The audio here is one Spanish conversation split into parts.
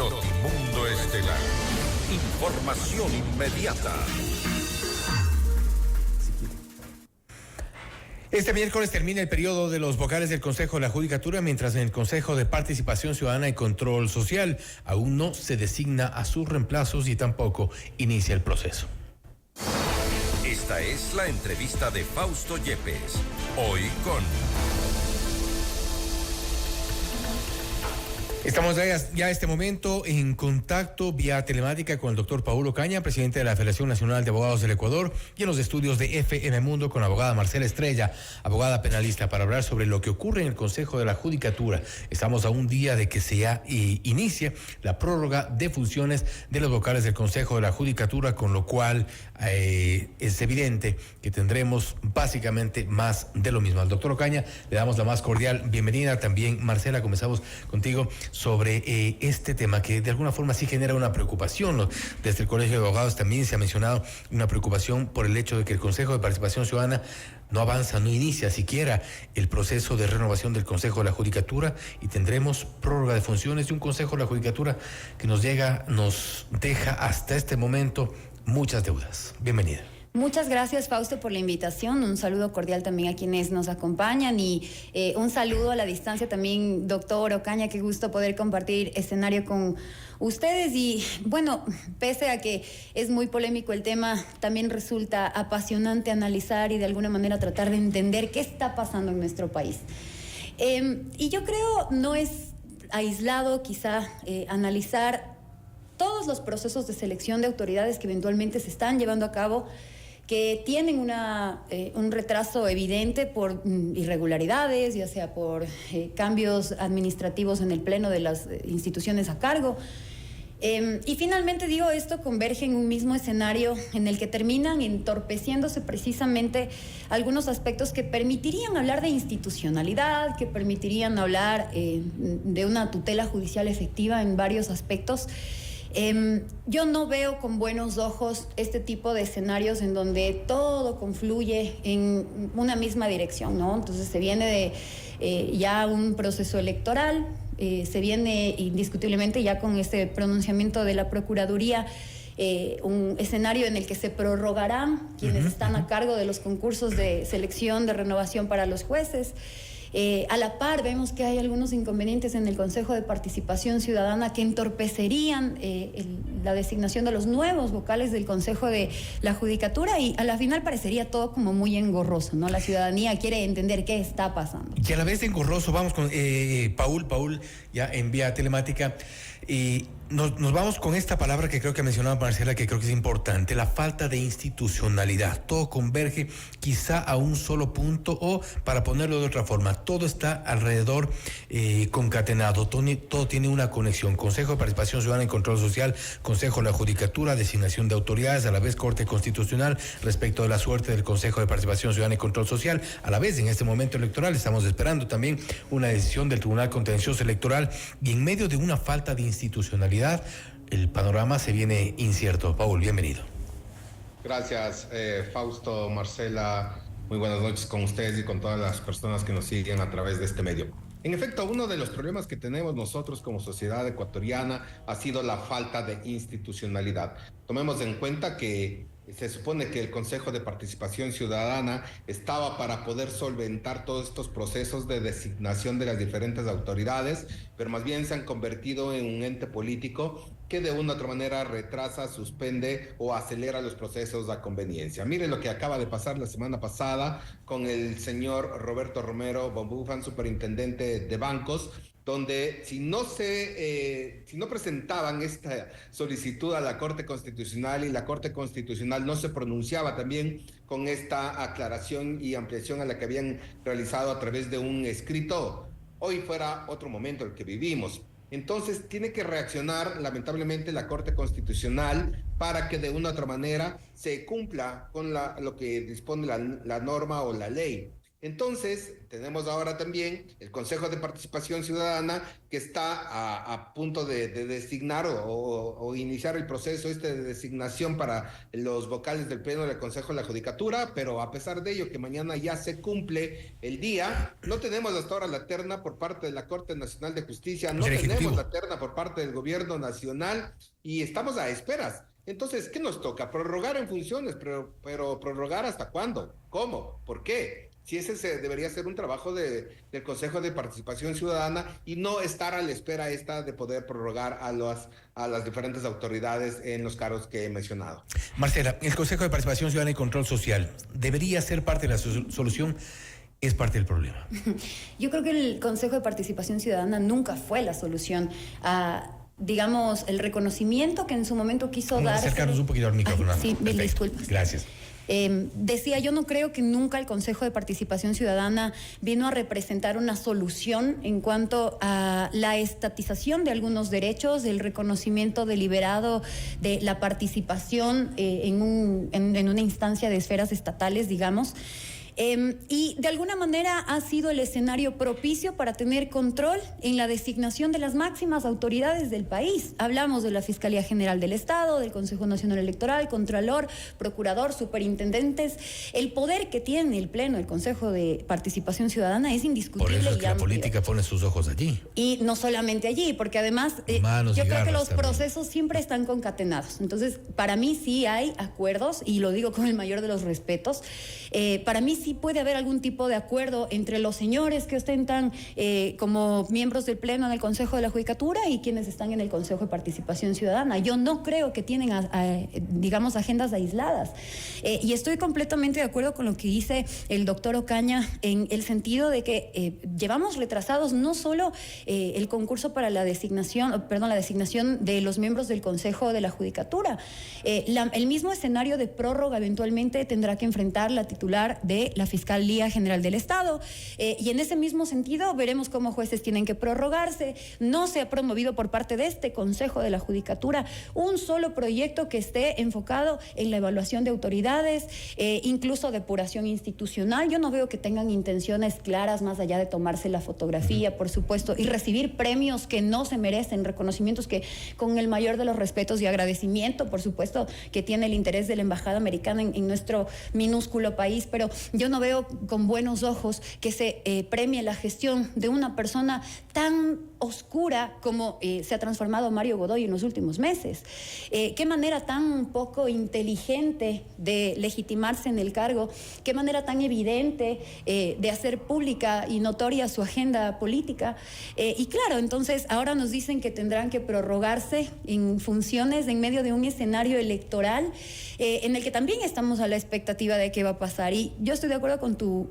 Notimundo Estelar. Información inmediata. Este miércoles termina el periodo de los vocales del Consejo de la Judicatura, mientras en el Consejo de Participación Ciudadana y Control Social aún no se designa a sus reemplazos y tampoco inicia el proceso. Esta es la entrevista de Fausto Yepes. Hoy con... Estamos ya a este momento en contacto vía telemática con el doctor Paul Ocaña, presidente de la Federación Nacional de Abogados del Ecuador, y en los estudios de FM Mundo con la abogada Marcela Estrella, abogada penalista, para hablar sobre lo que ocurre en el Consejo de la Judicatura. Estamos a un día de que se inicie la prórroga de funciones de los vocales del Consejo de la Judicatura, con lo cual es evidente que tendremos básicamente más de lo mismo. Al doctor Ocaña le damos la más cordial bienvenida. También, Marcela, comenzamos contigo sobre este tema que de alguna forma sí genera una preocupación. Desde el Colegio de Abogados también se ha mencionado una preocupación por el hecho de que el Consejo de Participación Ciudadana no avanza, no inicia siquiera el proceso de renovación del Consejo de la Judicatura, y tendremos prórroga de funciones de un Consejo de la Judicatura que nos deja hasta este momento muchas deudas. Bienvenida. Muchas gracias, Fausto, por la invitación. Un saludo cordial también a quienes nos acompañan y un saludo a la distancia también, doctor Ocaña. Qué gusto poder compartir escenario con ustedes. Y bueno, pese a que es muy polémico el tema, también resulta apasionante analizar y de alguna manera tratar de entender qué está pasando en nuestro país. Y yo creo no es aislado quizá analizar todos los procesos de selección de autoridades que eventualmente se están llevando a cabo, que tienen un retraso evidente por irregularidades, ya sea por cambios administrativos en el pleno de las instituciones a cargo. Y finalmente, esto converge en un mismo escenario en el que terminan entorpeciéndose precisamente algunos aspectos que permitirían hablar de institucionalidad, que permitirían hablar de una tutela judicial efectiva en varios aspectos. Yo no veo con buenos ojos este tipo de escenarios en donde todo confluye en una misma dirección, ¿no? Entonces se viene de ya un proceso electoral, se viene indiscutiblemente ya con este pronunciamiento de la Procuraduría, un escenario en el que se prorrogarán quienes están a cargo de los concursos de selección, de renovación para los jueces. A la par vemos que hay algunos inconvenientes en el Consejo de Participación Ciudadana que entorpecerían la designación de los nuevos vocales del Consejo de la Judicatura, y a la final parecería todo como muy engorroso, ¿no? La ciudadanía quiere entender qué está pasando. Y a la vez de engorroso, vamos con Paul, ya en vía telemática. Nos vamos con esta palabra que creo que mencionaba Marcela, que creo que es importante: la falta de institucionalidad. Todo converge quizá a un solo punto, o para ponerlo de otra forma, todo está alrededor concatenado, todo tiene una conexión. Consejo de Participación Ciudadana y Control Social, Consejo de la Judicatura, designación de autoridades, a la vez Corte Constitucional respecto de la suerte del Consejo de Participación Ciudadana y Control Social. A la vez, en este momento electoral estamos esperando también una decisión del Tribunal Contencioso Electoral, y en medio de una falta de institucionalidad, el panorama se viene incierto. Paul, bienvenido. Gracias, Fausto, Marcela. Muy buenas noches con ustedes y con todas las personas que nos siguen a través de este medio. En efecto, uno de los problemas que tenemos nosotros como sociedad ecuatoriana ha sido la falta de institucionalidad. Tomemos en cuenta que se supone que el Consejo de Participación Ciudadana estaba para poder solventar todos estos procesos de designación de las diferentes autoridades, pero más bien se han convertido en un ente político que de una u otra manera retrasa, suspende o acelera los procesos a conveniencia. Mire lo que acaba de pasar la semana pasada con el señor Roberto Romero Bombufan, superintendente de bancos, donde si no presentaban esta solicitud a la Corte Constitucional y la Corte Constitucional no se pronunciaba también con esta aclaración y ampliación a la que habían realizado a través de un escrito, hoy fuera otro momento el que vivimos. Entonces tiene que reaccionar lamentablemente la Corte Constitucional para que de una u otra manera se cumpla con lo que dispone la norma o la ley. Entonces, tenemos ahora también el Consejo de Participación Ciudadana que está a punto de designar o iniciar el proceso de designación para los vocales del Pleno del Consejo de la Judicatura, pero a pesar de ello que mañana ya se cumple el día, no tenemos hasta ahora la terna por parte de la Corte Nacional de Justicia, no tenemos la terna por parte del Gobierno Nacional y estamos a esperas. Entonces, ¿qué nos toca? Prorrogar en funciones, pero prorrogar ¿hasta cuándo? ¿Cómo? ¿Por qué? Si ese debería ser un trabajo del Consejo de Participación Ciudadana y no estar a la espera de poder prorrogar a las diferentes autoridades en los cargos que he mencionado. Marcela, el Consejo de Participación Ciudadana y Control Social debería ser parte de la solución. Es parte del problema. Yo creo que el Consejo de Participación Ciudadana nunca fue la solución a, digamos, el reconocimiento que en su momento quiso dar. Acercarnos un poquito al micrófono. Sí, mil disculpas. Gracias. Decía, yo no creo que nunca el Consejo de Participación Ciudadana vino a representar una solución en cuanto a la estatización de algunos derechos, el reconocimiento deliberado de la participación en una instancia de esferas estatales, digamos. Y de alguna manera ha sido el escenario propicio para tener control en la designación de las máximas autoridades del país. Hablamos de la Fiscalía General del Estado, del Consejo Nacional Electoral, Contralor, Procurador, Superintendentes. El poder que tiene el Pleno, el Consejo de Participación Ciudadana es indiscutible. Por eso es que la política pone sus ojos allí. Y no solamente allí, porque además yo creo que los procesos siempre están concatenados. Entonces, para mí sí hay acuerdos, y lo digo con el mayor de los respetos. Para mí sí puede haber algún tipo de acuerdo entre los señores que ostentan como miembros del Pleno en el Consejo de la Judicatura y quienes están en el Consejo de Participación Ciudadana. Yo no creo que tienen, digamos, agendas aisladas. Y estoy completamente de acuerdo con lo que dice el doctor Ocaña en el sentido de que llevamos retrasados no solo el concurso para la designación de los miembros del Consejo de la Judicatura. El mismo escenario de prórroga eventualmente tendrá que enfrentar la titular de la Fiscalía General del Estado, y en ese mismo sentido veremos cómo jueces tienen que prorrogarse. No se ha promovido por parte de este Consejo de la Judicatura un solo proyecto que esté enfocado en la evaluación de autoridades, incluso depuración institucional. Yo no veo que tengan intenciones claras más allá de tomarse la fotografía, por supuesto, y recibir premios que no se merecen, reconocimientos que con el mayor de los respetos y agradecimiento, por supuesto, que tiene el interés de la Embajada Americana en nuestro minúsculo país, pero yo no veo con buenos ojos que se premie la gestión de una persona tan oscura como se ha transformado Mario Godoy en los últimos meses. Qué manera tan poco inteligente de legitimarse en el cargo, qué manera tan evidente de hacer pública y notoria su agenda política. Y claro, entonces ahora nos dicen que tendrán que prorrogarse en funciones en medio de un escenario electoral en el que también estamos a la expectativa de qué va a pasar. Y yo estoy de acuerdo con tu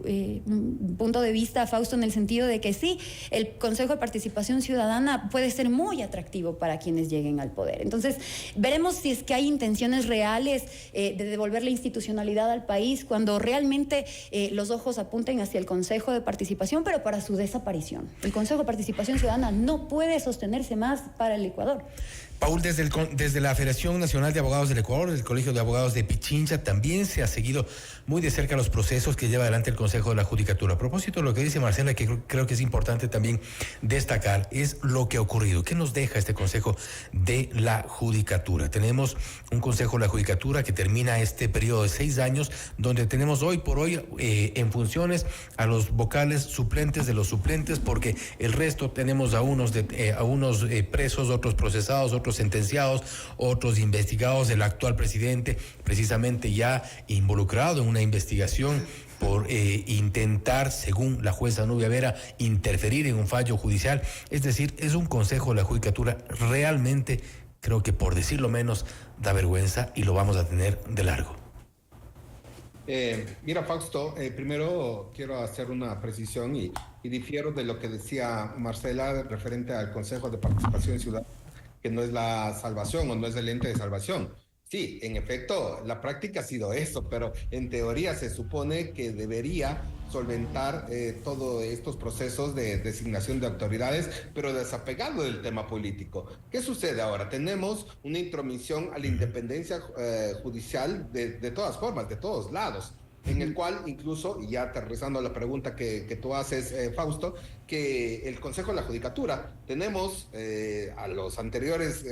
punto de vista, Fausto, en el sentido de que sí, el Consejo de Participación Ciudadana puede ser muy atractivo para quienes lleguen al poder. Entonces, veremos si es que hay intenciones reales de devolver la institucionalidad al país cuando realmente los ojos apunten hacia el Consejo de Participación, pero para su desaparición. El Consejo de Participación Ciudadana no puede sostenerse más para el Ecuador. Paul, desde la Federación Nacional de Abogados del Ecuador, del Colegio de Abogados de Pichincha, también se ha seguido muy de cerca los procesos que lleva adelante el Consejo de la Judicatura. A propósito de lo que dice Marcela, que creo que es importante también destacar, es lo que ha ocurrido. ¿Qué nos deja este Consejo de la Judicatura? Tenemos un Consejo de la Judicatura que termina este periodo de 6 años, donde tenemos hoy por hoy en funciones a los vocales suplentes de los suplentes, porque el resto tenemos a unos presos, otros procesados, otros sentenciados, otros investigados. El actual presidente precisamente ya involucrado en una investigación por intentar, según la jueza Nubia Vera, interferir en un fallo judicial. Es decir, es un Consejo de la Judicatura realmente, creo que por decirlo menos, da vergüenza, y lo vamos a tener de largo. Mira, Fausto, primero quiero hacer una precisión y difiero de lo que decía Marcela referente al Consejo de Participación Ciudadana, que no es la salvación o no es el ente de salvación. Sí, en efecto, la práctica ha sido eso, pero en teoría se supone que debería solventar todos estos procesos de designación de autoridades, pero desapegado del tema político. ¿Qué sucede ahora? Tenemos una intromisión a la independencia judicial de todas formas, de todos lados. en el cual incluso, y ya aterrizando a la pregunta que tú haces, Fausto, que el Consejo de la Judicatura, tenemos a los anteriores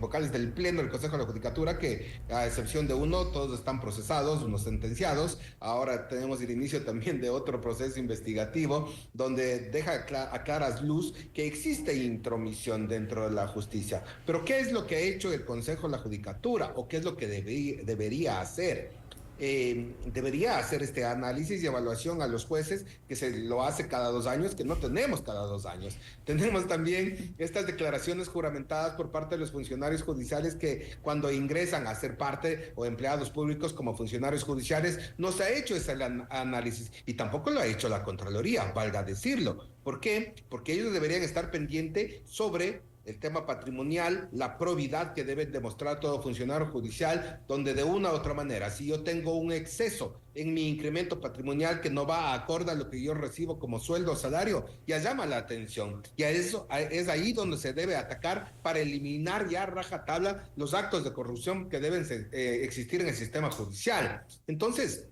vocales del Pleno del Consejo de la Judicatura, que a excepción de uno, todos están procesados, unos sentenciados. Ahora tenemos el inicio también de otro proceso investigativo, donde deja a claras luz que existe intromisión dentro de la justicia. Pero ¿qué es lo que ha hecho el Consejo de la Judicatura? ¿O qué es lo que debería hacer? Debería hacer este análisis y evaluación a los jueces, que se lo hace cada 2 años, que no tenemos cada 2 años. Tenemos también estas declaraciones juramentadas por parte de los funcionarios judiciales, que cuando ingresan a ser parte o empleados públicos como funcionarios judiciales, no se ha hecho ese análisis, y tampoco lo ha hecho la Contraloría, valga decirlo. ¿Por qué? Porque ellos deberían estar pendientes sobre el tema patrimonial, la probidad que debe demostrar todo funcionario judicial, donde de una u otra manera, si yo tengo un exceso en mi incremento patrimonial que no va acorde a lo que yo recibo como sueldo o salario, ya llama la atención. Y a eso es ahí donde se debe atacar para eliminar ya rajatabla los actos de corrupción que deben existir en el sistema judicial. Entonces,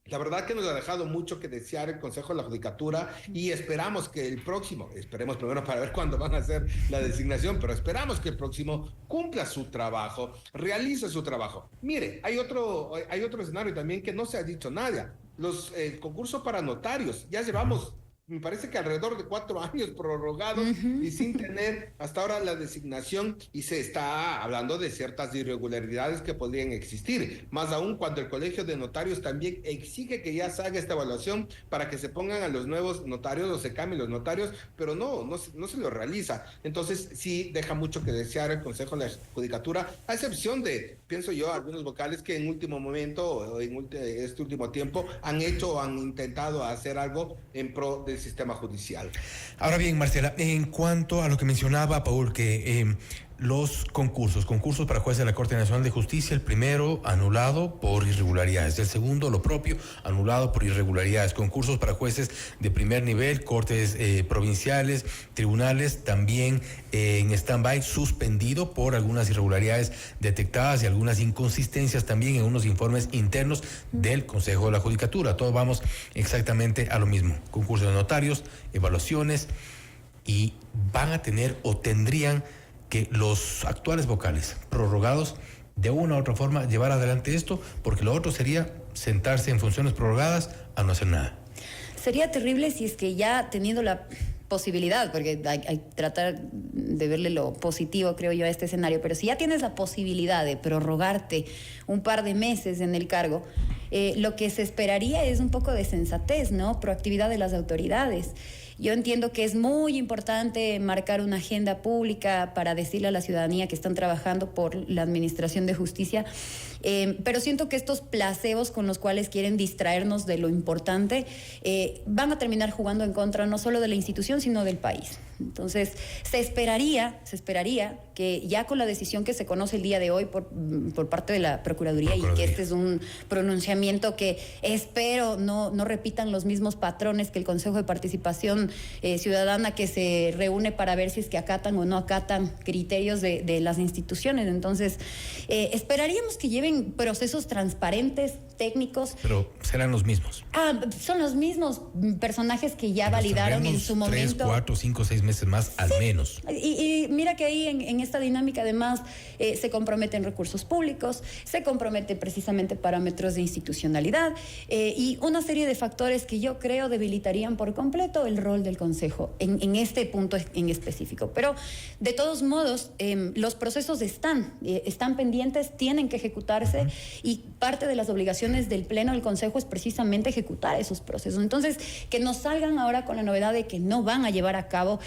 la verdad que nos ha dejado mucho que desear el Consejo de la Judicatura, y esperamos que el próximo, esperemos primero para ver cuándo van a hacer la designación, pero esperamos que el próximo cumpla su trabajo, realice su trabajo. Mire, hay otro escenario también que no se ha dicho nada. El concurso para notarios, ya llevamos, me parece que alrededor de 4 años prorrogados y sin tener hasta ahora la designación, y se está hablando de ciertas irregularidades que podrían existir, más aún cuando el Colegio de Notarios también exige que ya se haga esta evaluación para que se pongan a los nuevos notarios o se cambien los notarios, pero no se lo realiza. Entonces sí deja mucho que desear el Consejo de la Judicatura, a excepción de, pienso yo, algunos vocales que en último momento o en este último tiempo han hecho o han intentado hacer algo en pro de sistema judicial. Ahora bien, Marcela, en cuanto a lo que mencionaba Paul, que los concursos para jueces de la Corte Nacional de Justicia, el primero anulado por irregularidades, el segundo lo propio, anulado por irregularidades, concursos para jueces de primer nivel, cortes provinciales, tribunales también en stand-by, suspendido por algunas irregularidades detectadas y algunas inconsistencias también en unos informes internos del Consejo de la Judicatura. Todos vamos exactamente a lo mismo, concursos de notarios, evaluaciones, y van a tener o tendrían que los actuales vocales prorrogados de una u otra forma llevar adelante esto, porque lo otro sería sentarse en funciones prorrogadas a no hacer nada. Sería terrible si es que ya teniendo la posibilidad, porque hay que tratar de verle lo positivo, creo yo, a este escenario, pero si ya tienes la posibilidad de prorrogarte un par de meses en el cargo, lo que se esperaría es un poco de sensatez, ¿no? Proactividad de las autoridades. Yo entiendo que es muy importante marcar una agenda pública para decirle a la ciudadanía que están trabajando por la administración de justicia, pero siento que estos placebos con los cuales quieren distraernos de lo importante van a terminar jugando en contra no solo de la institución, sino del país. Entonces, se esperaría que ya con la decisión que se conoce el día de hoy por parte de la Procuraduría, y que este es un pronunciamiento que espero no repitan los mismos patrones que el Consejo de Participación Ciudadana, que se reúne para ver si es que acatan o no acatan criterios de las instituciones. Entonces, esperaríamos que lleven procesos transparentes, técnicos. Pero serán los mismos. Son los mismos personajes que ya validaron en su momento. 3, 4, 5, 6 meses más, al menos. Y mira que ahí en esta dinámica además se comprometen recursos públicos, se comprometen precisamente parámetros de institucionalidad y una serie de factores que yo creo debilitarían por completo el rol del Consejo en este punto en específico. Pero de todos modos, los procesos están pendientes, tienen que ejecutarse, y parte de las obligaciones del Pleno del Consejo es precisamente ejecutar esos procesos. Entonces, que nos salgan ahora con la novedad de que no van a llevar a cabo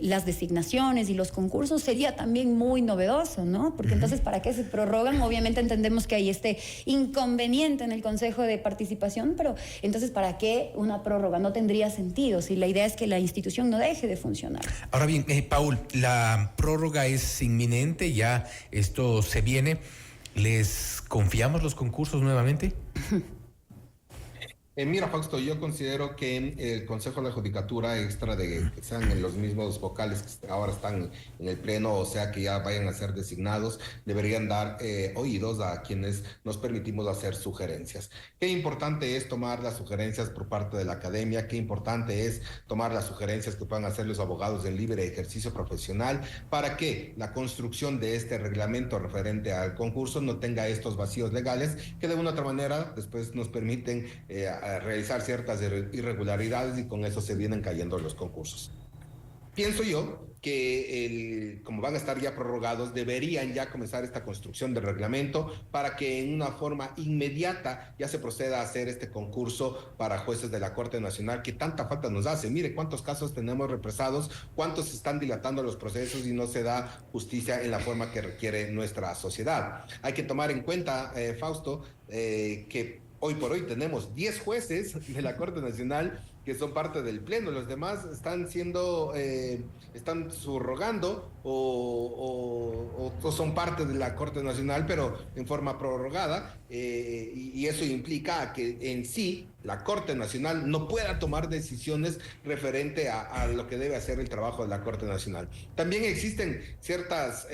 las designaciones y los concursos sería también muy novedoso, ¿no? Porque entonces, ¿para qué se prorrogan? Obviamente entendemos que hay este inconveniente en el Consejo de Participación, pero entonces, ¿para qué una prórroga? No tendría sentido si la idea es que la institución no deje de funcionar. Ahora bien, Paul, la prórroga es inminente, ya esto se viene. ¿Les confiamos los concursos nuevamente? Mira, Fausto, yo considero que el Consejo de la Judicatura, extra de que sean los mismos vocales que ahora están en el Pleno, o sea, que ya vayan a ser designados, deberían dar oídos a quienes nos permitimos hacer sugerencias. Qué importante es tomar las sugerencias por parte de la academia, qué importante es tomar las sugerencias que puedan hacer los abogados en libre ejercicio profesional para que la construcción de este reglamento referente al concurso no tenga estos vacíos legales que de una u otra manera después nos permiten a realizar ciertas irregularidades y con eso se vienen cayendo los concursos. Pienso yo que como van a estar ya prorrogados, deberían ya comenzar esta construcción del reglamento para que en una forma inmediata ya se proceda a hacer este concurso para jueces de la Corte Nacional que tanta falta nos hace. Mire cuántos casos tenemos represados, cuántos están dilatando los procesos y no se da justicia en la forma que requiere nuestra sociedad. Hay que tomar en cuenta, Fausto, que hoy por hoy tenemos 10 jueces de la Corte Nacional que son parte del Pleno, los demás están están subrogando o son parte de la Corte Nacional, pero en forma prorrogada, y eso implica que en sí la Corte Nacional no pueda tomar decisiones referente a lo que debe hacer el trabajo de la Corte Nacional. También existen ciertos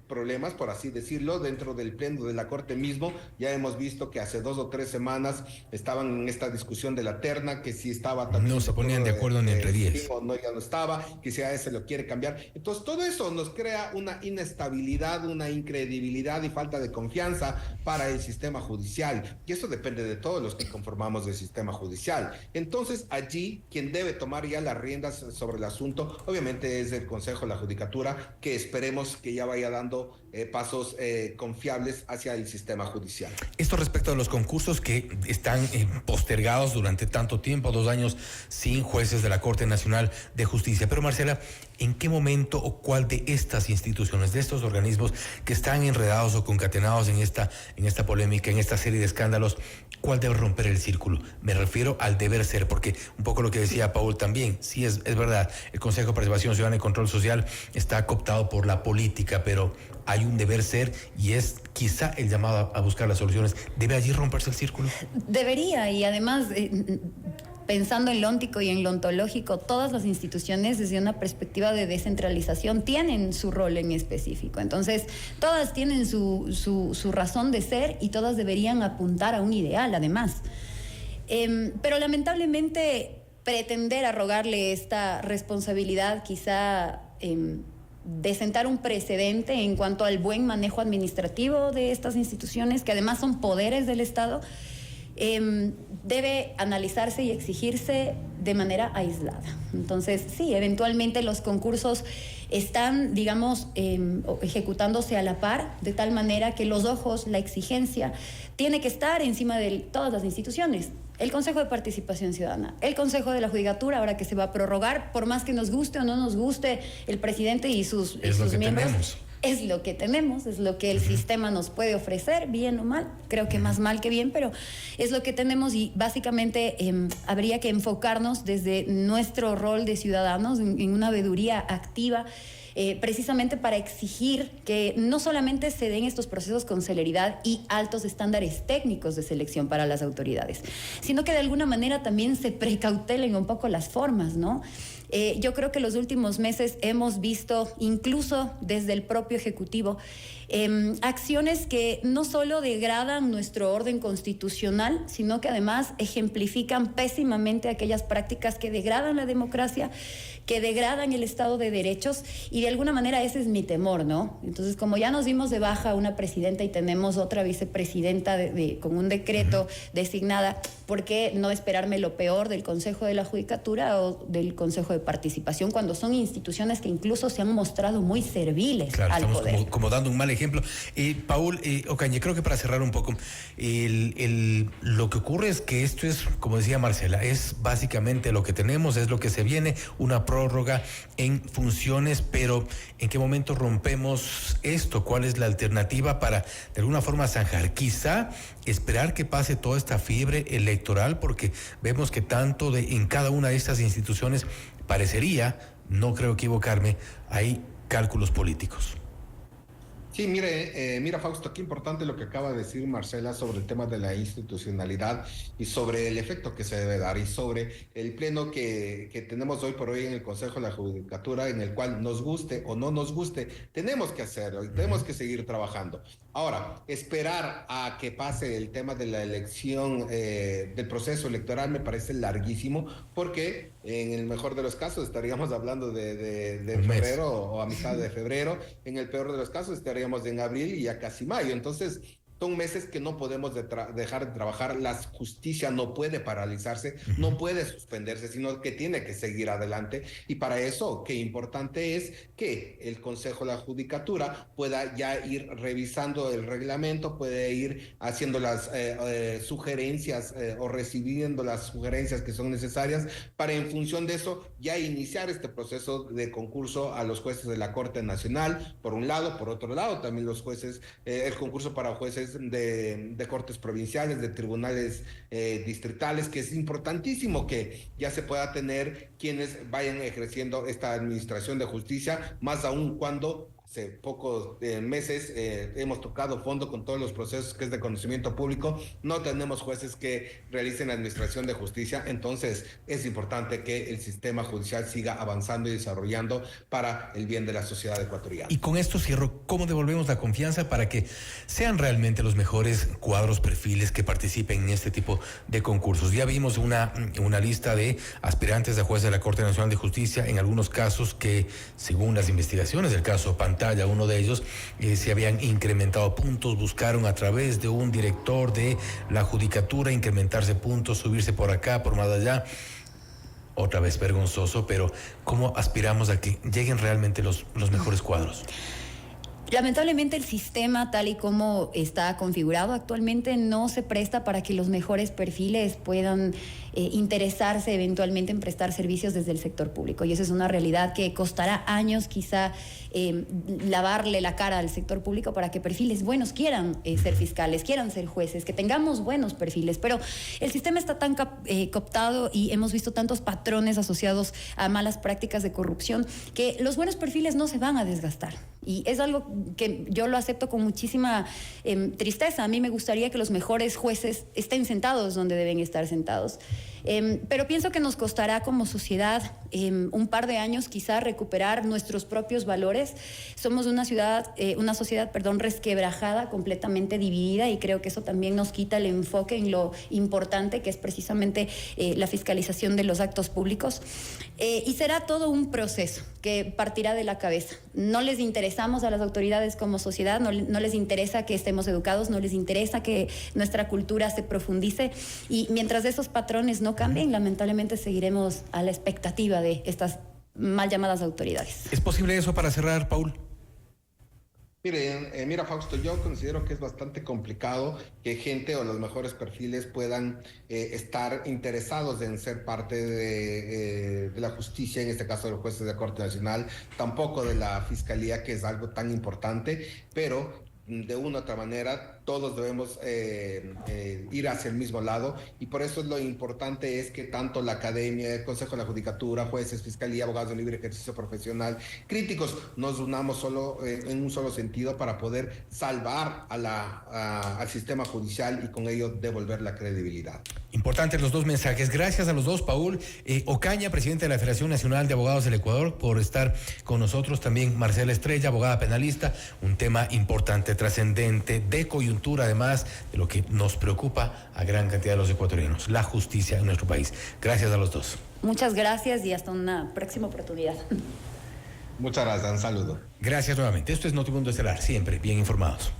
problemas, por así decirlo, dentro del Pleno de la Corte mismo. Ya hemos visto que hace 2 o 3 semanas estaban en esta discusión de la terna, que si estaba también... No se ponían de acuerdo ni entre 10. No, ya no estaba, que si a ese lo quiere cambiar. Entonces todo eso nos crea una inestabilidad, una incredibilidad y falta de confianza para el sistema judicial. Y eso depende de todos los que conformamos el sistema judicial. Entonces allí quien debe tomar ya las riendas sobre el asunto obviamente es el Consejo de la Judicatura, que esperemos que ya vaya dando pasos confiables hacia el sistema judicial. Esto respecto a los concursos que están postergados durante tanto tiempo, 2 años sin jueces de la Corte Nacional de Justicia. Pero Marcela, ¿en qué momento o cuál de estas instituciones, de estos organismos que están enredados o concatenados en esta polémica, en esta serie de escándalos, cuál debe romper el círculo? Me refiero al deber ser, porque un poco lo que decía Paul también, sí es verdad, el Consejo de Participación Ciudadana y Control Social está cooptado por la política, pero hay un deber ser y es quizá el llamado a buscar las soluciones. ¿Debe allí romperse el círculo? Debería, y además... pensando en lo óntico y en lo ontológico, todas las instituciones desde una perspectiva de descentralización tienen su rol en específico. Entonces, todas tienen su razón de ser y todas deberían apuntar a un ideal, además. Pero lamentablemente, pretender arrogarle esta responsabilidad quizá de sentar un precedente en cuanto al buen manejo administrativo de estas instituciones, que además son poderes del Estado, debe analizarse y exigirse de manera aislada. Entonces, sí, eventualmente los concursos están, digamos, ejecutándose a la par, de tal manera que los ojos, la exigencia, tiene que estar encima de todas las instituciones. El Consejo de Participación Ciudadana, el Consejo de la Judicatura, ahora que se va a prorrogar, por más que nos guste o no nos guste el presidente y sus miembros. Tenemos. Es lo que tenemos, es lo que el sistema nos puede ofrecer, bien o mal, creo que más mal que bien, pero es lo que tenemos y básicamente habría que enfocarnos desde nuestro rol de ciudadanos en una veeduría activa, precisamente para exigir que no solamente se den estos procesos con celeridad y altos estándares técnicos de selección para las autoridades, sino que de alguna manera también se precautelen un poco las formas, ¿no? Yo creo que los últimos meses hemos visto, incluso desde el propio Ejecutivo, acciones que no solo degradan nuestro orden constitucional, sino que además ejemplifican pésimamente aquellas prácticas que degradan la democracia, que degradan el Estado de Derechos, y de alguna manera ese es mi temor, ¿no? Entonces, como ya nos dimos de baja una presidenta y tenemos otra vicepresidenta con un decreto designada, ¿por qué no esperarme lo peor del Consejo de la Judicatura o del Consejo de Participación, cuando son instituciones que incluso se han mostrado muy serviles al poder? Estamos como dando un mal ejemplo. Paul Ocaña, creo que para cerrar un poco, lo que ocurre es que esto es, como decía Marcela, es básicamente lo que tenemos, es lo que se viene, una prórroga en funciones, pero ¿en qué momento rompemos esto? ¿Cuál es la alternativa para de alguna forma zanjar? Quizá esperar que pase toda esta fiebre electoral, porque vemos que tanto en cada una de estas instituciones parecería, no creo equivocarme, hay cálculos políticos. Sí, mira Fausto, qué importante lo que acaba de decir Marcela sobre el tema de la institucionalidad y sobre el efecto que se debe dar y sobre el pleno que tenemos hoy por hoy en el Consejo de la Judicatura, en el cual nos guste o no nos guste, tenemos que hacerlo y tenemos que seguir trabajando. Ahora, esperar a que pase el tema de la elección, del proceso electoral me parece larguísimo, porque en el mejor de los casos estaríamos hablando de febrero o a mitad de febrero, en el peor de los casos estaríamos en abril y ya casi mayo. Entonces, son meses que no podemos dejar de trabajar. La justicia no puede paralizarse, no puede suspenderse, sino que tiene que seguir adelante. Y para eso, qué importante es que el Consejo de la Judicatura pueda ya ir revisando el reglamento, puede ir haciendo las sugerencias o recibiendo las sugerencias que son necesarias para, en función de eso, ya iniciar este proceso de concurso a los jueces de la Corte Nacional, por un lado. Por otro lado, también los jueces, el concurso para jueces de cortes provinciales, de tribunales distritales, que es importantísimo que ya se pueda tener quienes vayan ejerciendo esta administración de justicia, más aún cuando hace pocos meses hemos tocado fondo con todos los procesos que es de conocimiento público, no tenemos jueces que realicen la administración de justicia. Entonces es importante que el sistema judicial siga avanzando y desarrollando para el bien de la sociedad ecuatoriana. Y con esto cierro, ¿cómo devolvemos la confianza para que sean realmente los mejores cuadros, perfiles que participen en este tipo de concursos? Ya vimos una lista de aspirantes a jueces de la Corte Nacional de Justicia, en algunos casos que, según las investigaciones del caso Pantalla, uno de ellos, se habían incrementado puntos, buscaron a través de un director de la Judicatura incrementarse puntos, subirse por acá, por más allá. Otra vez vergonzoso, pero ¿cómo aspiramos a que lleguen realmente los mejores cuadros? Lamentablemente el sistema tal y como está configurado actualmente no se presta para que los mejores perfiles puedan interesarse eventualmente en prestar servicios desde el sector público, y esa es una realidad que costará años quizá lavarle la cara al sector público para que perfiles buenos quieran ser fiscales, quieran ser jueces, que tengamos buenos perfiles, pero el sistema está tan cooptado y hemos visto tantos patrones asociados a malas prácticas de corrupción que los buenos perfiles no se van a desgastar, y es algo que yo lo acepto con muchísima tristeza. A mí me gustaría que los mejores jueces estén sentados donde deben estar sentados. Pero pienso que nos costará como sociedad un par de años quizá recuperar nuestros propios valores. Somos una sociedad resquebrajada, completamente dividida, y creo que eso también nos quita el enfoque en lo importante que es precisamente la fiscalización de los actos públicos. Y será todo un proceso que partirá de la cabeza. No les interesamos a las autoridades como sociedad, no les interesa que estemos educados, no les interesa que nuestra cultura se profundice, y mientras esos patrones no cambien, lamentablemente seguiremos a la expectativa de estas mal llamadas autoridades. ¿Es posible eso para cerrar, Paul? Mira, Fausto, yo considero que es bastante complicado que gente o los mejores perfiles puedan estar interesados en ser parte de la justicia, en este caso de los jueces de la Corte Nacional, tampoco de la Fiscalía, que es algo tan importante, pero de una u otra manera todos debemos ir hacia el mismo lado, y por eso lo importante es que tanto la academia, el Consejo de la Judicatura, jueces, fiscalía, abogados de libre ejercicio profesional, críticos, nos unamos en un solo sentido para poder salvar al sistema judicial y con ello devolver la credibilidad. Importantes los dos mensajes. Gracias a los dos, Paul Ocaña, presidente de la Federación Nacional de Abogados del Ecuador, por estar con nosotros. También Marcela Estrella, abogada penalista. Un tema importante, trascendente, de coyuntura, además de lo que nos preocupa a gran cantidad de los ecuatorianos, la justicia en nuestro país. Gracias a los dos. Muchas gracias y hasta una próxima oportunidad. Muchas gracias, un saludo. Gracias nuevamente. Esto es Notimundo Estelar, siempre bien informados.